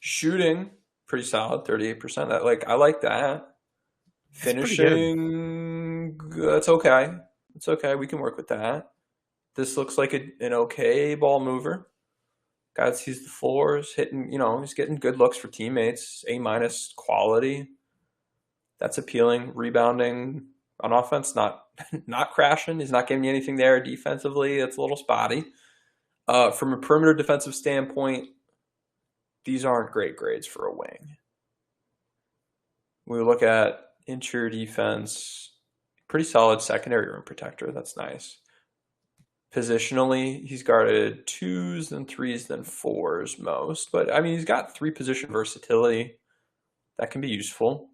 shooting, pretty solid, 38%. That I like that. It's pretty good. Finishing, that's okay. It's okay. We can work with that. This looks like an okay ball mover. Guy that sees the floors, hitting, he's getting good looks for teammates. A minus quality. That's appealing. Rebounding on offense, not crashing. He's not giving you anything there defensively. It's a little spotty. From a perimeter defensive standpoint, these aren't great grades for a wing. When we look at interior defense, pretty solid secondary rim protector. That's nice. Positionally, he's guarded 2s, then 3s, then 4s most. But, I mean, he's got 3-position versatility. That can be useful.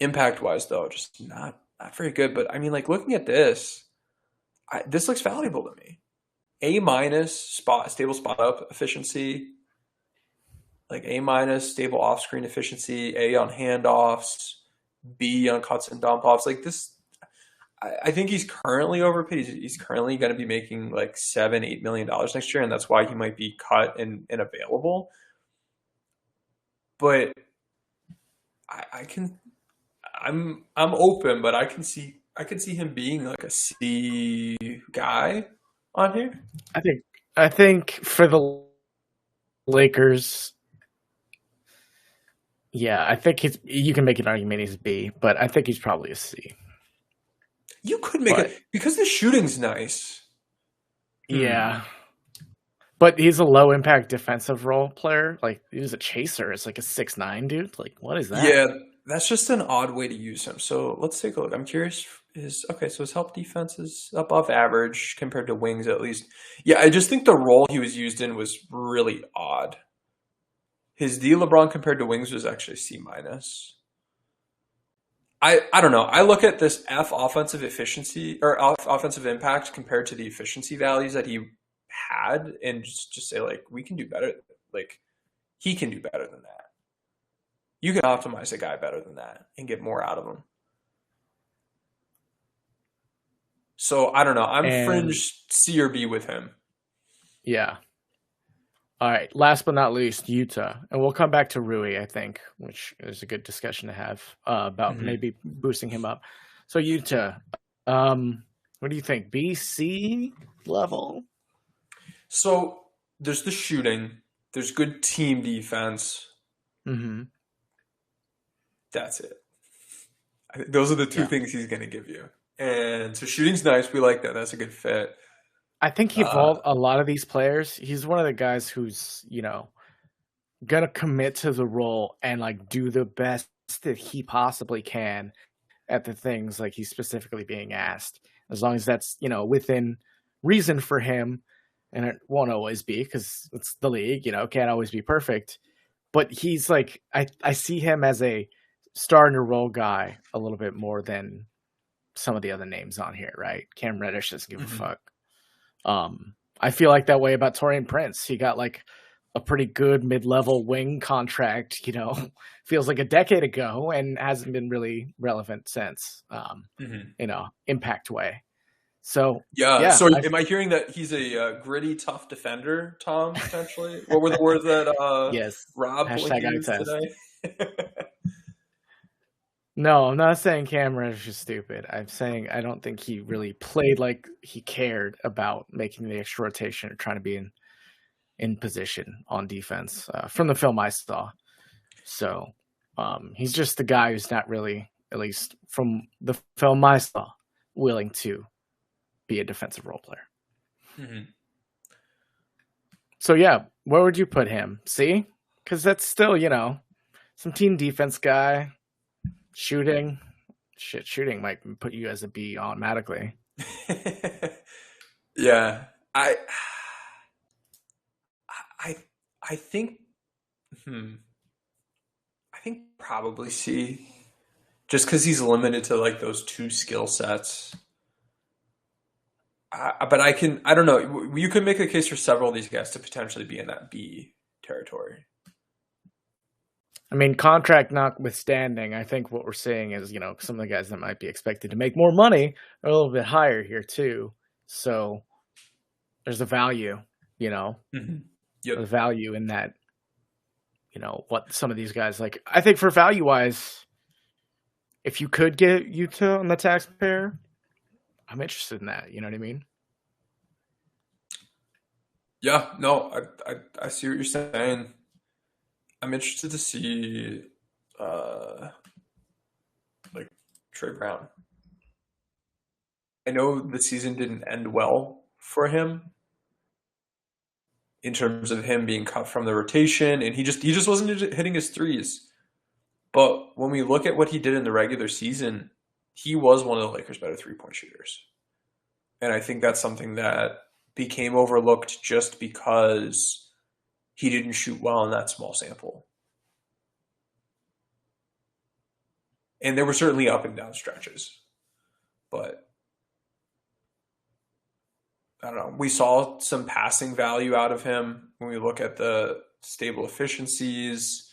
Impact-wise, though, just not very good. But, I mean, looking at this, this looks valuable to me. A minus stable spot-up efficiency. A minus stable off-screen efficiency. A on handoffs. B on cuts and dump-offs. This, I think he's currently overpaid. He's currently going to be making $7-8 million next year, and that's why he might be cut and available. But I'm open, but I can see him being a C guy on here. I think for the Lakers, yeah, I think you can make an argument he's B, but I think he's probably a C. You could make it because the shooting's nice. Yeah. But he's a low impact defensive role player. He's a chaser. It's a 6'9" dude. What is that? Yeah, that's just an odd way to use him. So let's take a look. I'm curious. So his help defense is above average compared to wings, at least. Yeah, I just think the role he was used in was really odd. His D LeBron compared to wings was actually C minus. I don't know. I look at this offensive efficiency or offensive impact compared to the efficiency values that he had, and just say we can do better. He can do better than that. You can optimize a guy better than that and get more out of him. So I don't know. I'm fringe C or B with him. Yeah. All right. Last but not least, Utah, and we'll come back to Rui, I think, which is a good discussion to have about maybe boosting him up. So Utah, what do you think? B, C level? So there's the shooting. There's good team defense. Mm-hmm. That's it. I think those are the two things he's going to give you. And so shooting's nice. We like that. That's a good fit. I think he evolved a lot of these players. He's one of the guys who's, going to commit to the role and do the best that he possibly can at the things he's specifically being asked. As long as that's, within reason for him. And it won't always be because it's the league, can't always be perfect. But he's I see him as a starting to role guy a little bit more than some of the other names on here, right? Cam Reddish doesn't give a fuck. I feel that way about Taurean Prince. He got a pretty good mid-level wing contract, feels like a decade ago and hasn't been really relevant since, impact way. So yeah. So am I hearing that he's a gritty, tough defender, Tom? Potentially. What were the words that yes, Rob used today? No, I'm not saying Cam Reddish is stupid. I'm saying I don't think he really played like he cared about making the extra rotation or trying to be in position on defense from the film I saw. So he's just the guy who's not really, at least from the film I saw, willing to be a defensive role player. Mm-hmm. So yeah, where would you put him? C? Because that's still, some team defense guy. Shooting might put you as a B automatically. Yeah, I think probably C, just because he's limited to those two skill sets. But I don't know. You could make a case for several of these guys to potentially be in that B territory. I mean, contract notwithstanding, I think what we're seeing is, some of the guys that might be expected to make more money are a little bit higher here too. So there's a value, Mm-hmm. Yep. a value in that what some of these guys like. I think for value wise, if you could get Utah on the taxpayer, I'm interested in that. You know what I mean? Yeah, no, I see what you're saying. I'm interested to see like Trey Brown. I know the season didn't end well for him in terms of him being cut from the rotation, and he just wasn't hitting his threes. But when we look at what he did in the regular season, he was one of the Lakers' better 3-point shooters. And I think that's something that became overlooked just because he didn't shoot well in that small sample. And there were certainly up and down stretches. But I don't know. We saw some passing value out of him when we look at the stable efficiencies,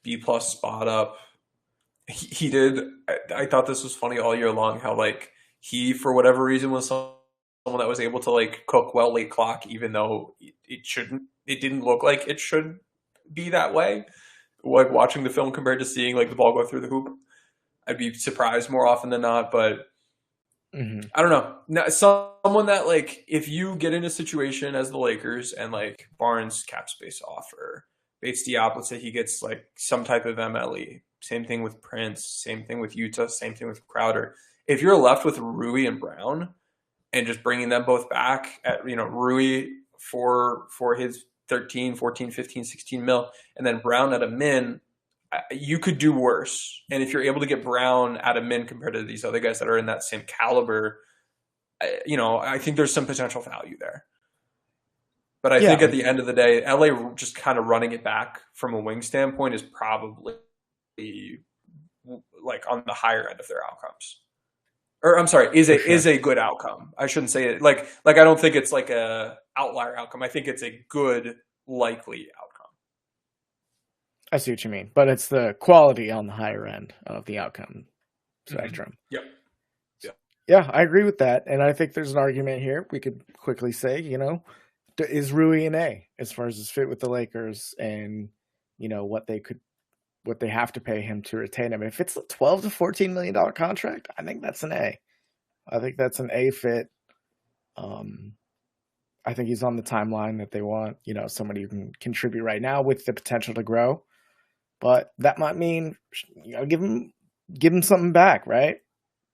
B+ spot up. He did. I thought this was funny all year long how like he, for whatever reason, was someone that was able to like cook well late clock, even though it shouldn't. It didn't look like it should be that way. Like watching the film compared to seeing like the ball go through the hoop, I'd be surprised more often than not. But I don't know. Now, someone that like if you get in a situation as the Lakers and like Barnes cap space offer, Bates Diop, let's say he gets like some type of MLE. Same thing with Prince. Same thing with Utah. Same thing with Crowder. If you're left with Rui and Brown and just bringing them both back at, Rui for his 13, 14, 15, 16 mil, and then Brown at a min, you could do worse. And if you're able to get Brown at a min compared to these other guys that are in that same caliber, I think there's some potential value there. But I think at the end of the day, LA just kind of running it back from a wing standpoint is probably like on the higher end of their outcomes. Or I'm sorry, is a good outcome. I shouldn't say it like I don't think it's like a outlier outcome. I think it's a good likely outcome. I see what you mean, but it's the quality on the higher end of the outcome spectrum. Yep. Yeah, I agree with that, and I think there's an argument here. We could quickly say, is Rui an A as far as his fit with the Lakers and what they have to pay him to retain him. If it's a $12 to $14 million contract, I think that's an A. I think that's an A fit. I think he's on the timeline that they want, somebody who can contribute right now with the potential to grow. But that might mean give him something back, right?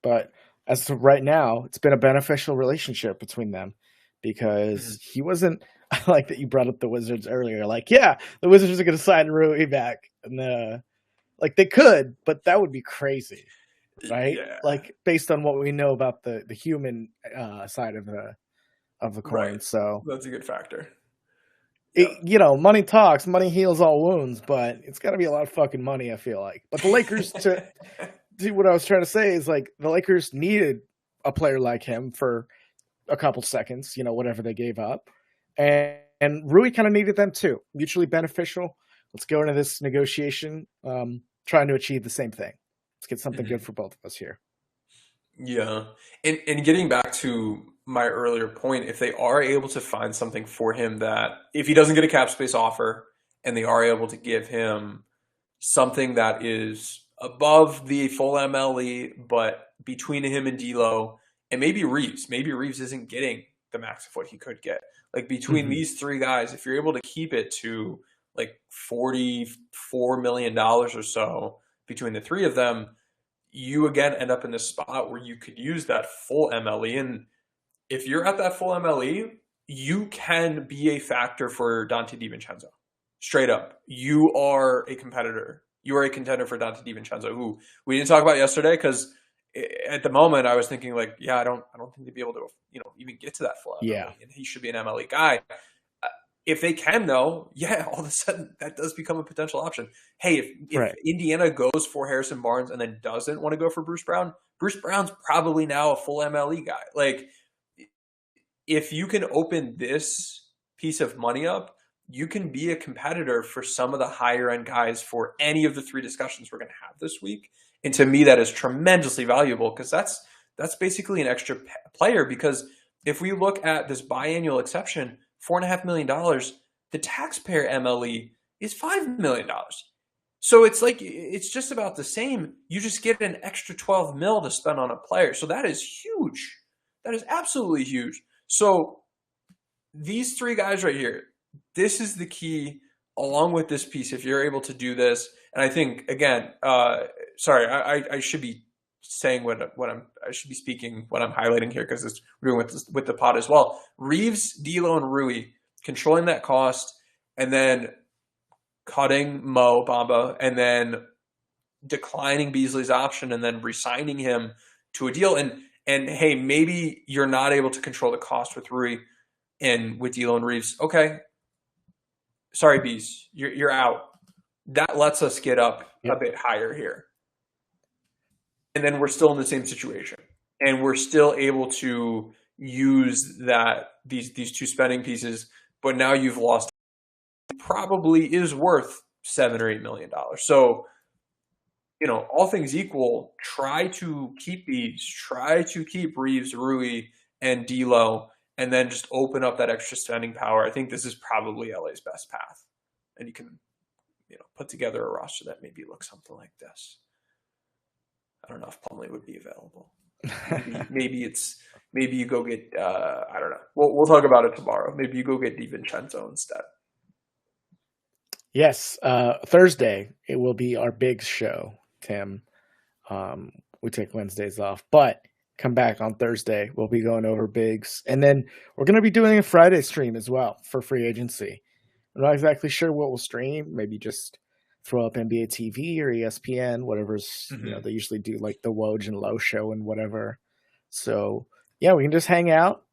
But as of right now, it's been a beneficial relationship between them because he wasn't. I like that you brought up the Wizards earlier. Like, yeah, the Wizards are going to sign Rui back, and they could, but that would be crazy, right? Yeah. Like based on what we know about the human side of the coin. Right. So that's a good factor. Money talks, money heals all wounds, but it's got to be a lot of fucking money, I feel like. But the Lakers, to what I was trying to say is like the Lakers needed a player like him for a couple seconds, whatever they gave up. And Rui kind of needed them too. Mutually beneficial. Let's go into this negotiation trying to achieve the same thing. Let's get something good for both of us here. Yeah. And getting back to my earlier point, if they are able to find something for him that if he doesn't get a cap space offer and they are able to give him something that is above the full MLE, but between him and D'Lo and maybe Reeves isn't getting the max of what he could get. Like between these three guys, if you're able to keep it to like $44 million or so between the three of them, you again end up in this spot where you could use that full MLE. And if you're at that full MLE, you can be a factor for Dante DiVincenzo. Straight up. You are a competitor. You are a contender for Dante DiVincenzo, who we didn't talk about yesterday because at the moment I was thinking like, I don't think they'd be able to, even get to that full MLE. Yeah. And he should be an MLE guy. If they can, though, all of a sudden that does become a potential option. Hey, if Indiana goes for Harrison Barnes and then doesn't want to go for Bruce Brown's probably now a full MLE guy. Like, if you can open this piece of money up, you can be a competitor for some of the higher end guys for any of the three discussions we're going to have this week. And to me, that is tremendously valuable because that's basically an extra player. Because if we look at this biannual exception, $4.5 million, the taxpayer MLE is $5 million. So it's like, it's just about the same. You just get an extra 12 mil to spend on a player. So that is huge. That is absolutely huge. So these three guys right here, this is the key along with this piece. If you're able to do this, and I think, again, sorry, I should be saying I should be speaking what I'm highlighting here because we're doing with the pod as well. Reeves, D'Lo, and Rui controlling that cost, and then cutting Mo Bamba, and then declining Beasley's option, and then re-signing him to a deal. And hey, maybe you're not able to control the cost with Rui and with D'Lo and Reeves. Okay, sorry, Bees, you're out. That lets us get up a bit higher here, and then we're still in the same situation, and we're still able to use these two spending pieces. But now you've lost. Probably is worth $7 or $8 million. So, all things equal, try to keep Reeves, Rui, and D'Lo, and then just open up that extra spending power. I think this is probably LA's best path, and you can, put together a roster that maybe looks something like this. I don't know if Plumlee would be available. Maybe you go get I don't know. We'll talk about it tomorrow. Maybe you go get DiVincenzo instead. Yes, Thursday it will be our big show, Tim. We take Wednesdays off, but come back on Thursday. We'll be going over bigs, and then we're going to be doing a Friday stream as well for free agency. I'm not exactly sure what we'll stream. Maybe just throw up NBA TV or ESPN, whatever's they usually do like the Woj and Low show and whatever. So yeah, we can just hang out.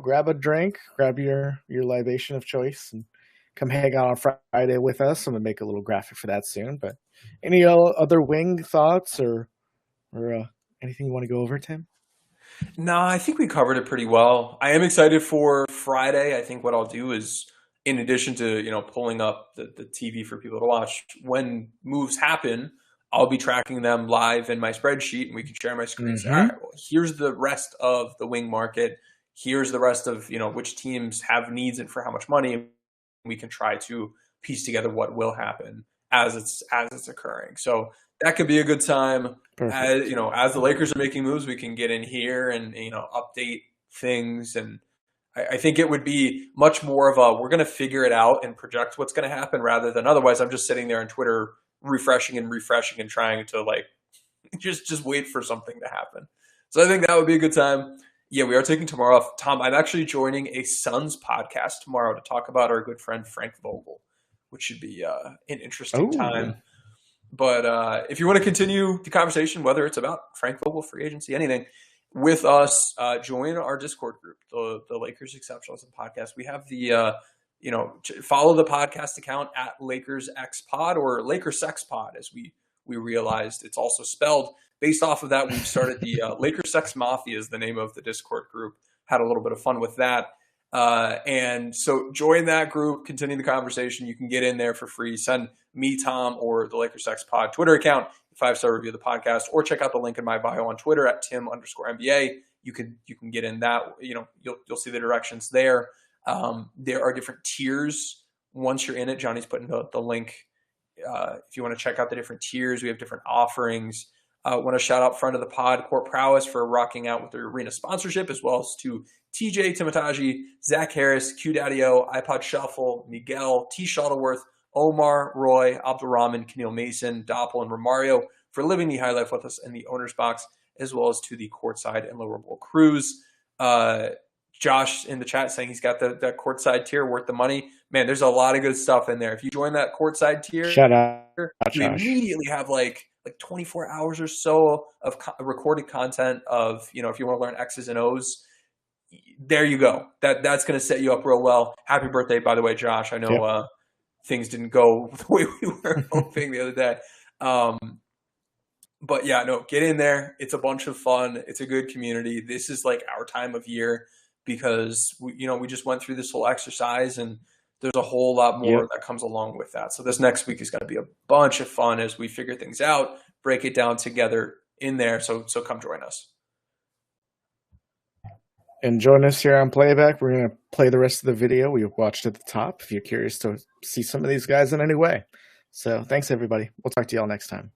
Grab a drink, grab your libation of choice, and come hang out on Friday with us. I'm going to make a little graphic for that soon. But any other wing thoughts or anything you want to go over, Tim? No, I think we covered it pretty well. I am excited for Friday. I think what I'll do is, in addition to, pulling up the TV for people to watch, when moves happen, I'll be tracking them live in my spreadsheet, and we can share my screen. All right, well, here's the rest of the wing market. Here's the rest of, which teams have needs and for how much money. We can try to piece together what will happen as it's occurring. So that could be a good time. As the Lakers are making moves, we can get in here and update things. And I think it would be much more of a, we're going to figure it out and project what's going to happen, rather than otherwise I'm just sitting there on Twitter refreshing and trying to just wait for something to happen. So I think that would be a good time. Yeah, we are taking tomorrow off. Tom, I'm actually joining a Suns podcast tomorrow to talk about our good friend Frank Vogel, which should be an interesting time. But if you want to continue the conversation, whether it's about Frank Vogel, free agency, anything, with us, join our Discord group, the Lakers Exceptionalism Podcast. We have the, follow the podcast account at LakersXPod or LakersSexPod, as we realized it's also spelled. Based off of that, we've started the Lakers Sex Mafia is the name of the Discord group. Had a little bit of fun with that. And so join that group, continue the conversation. You can get in there for free. Send me, Tom, or the Lakers Sex Pod Twitter account, 5-star review of the podcast, or check out the link in my bio on Twitter at Tim_NBA. You can get in that. You'll see the directions there. There are different tiers. Once you're in it, Johnny's putting the link. If you want to check out the different tiers, we have different offerings. I want to shout out friend of the pod, Court Prowess, for rocking out with their arena sponsorship, as well as to TJ Timotagi, Zach Harris, Q Daddy-O, iPod Shuffle, Miguel, T. Shuttleworth, Omar, Roy, Abdulrahman, Keneal Mason, Doppel, and Romario for living the high life with us in the owner's box, as well as to the courtside and lower bowl crews. Josh in the chat saying he's got that courtside tier worth the money. Man, there's a lot of good stuff in there. If you join that courtside tier, shout out, you Josh. Immediately have like 24 hours or so of recorded content of, if you want to learn X's and O's, there you go. That's going to set you up real well. Happy birthday, by the way, Josh. I know things didn't go the way we were hoping the other day. But yeah, no, get in there. It's a bunch of fun. It's a good community. This is like our time of year because we just went through this whole exercise, and there's a whole lot more that comes along with that. So this next week is going to be a bunch of fun as we figure things out, break it down together in there. So come join us. And join us here on Playback. We're going to play the rest of the video we watched at the top if you're curious to see some of these guys in any way. So thanks, everybody. We'll talk to y'all next time.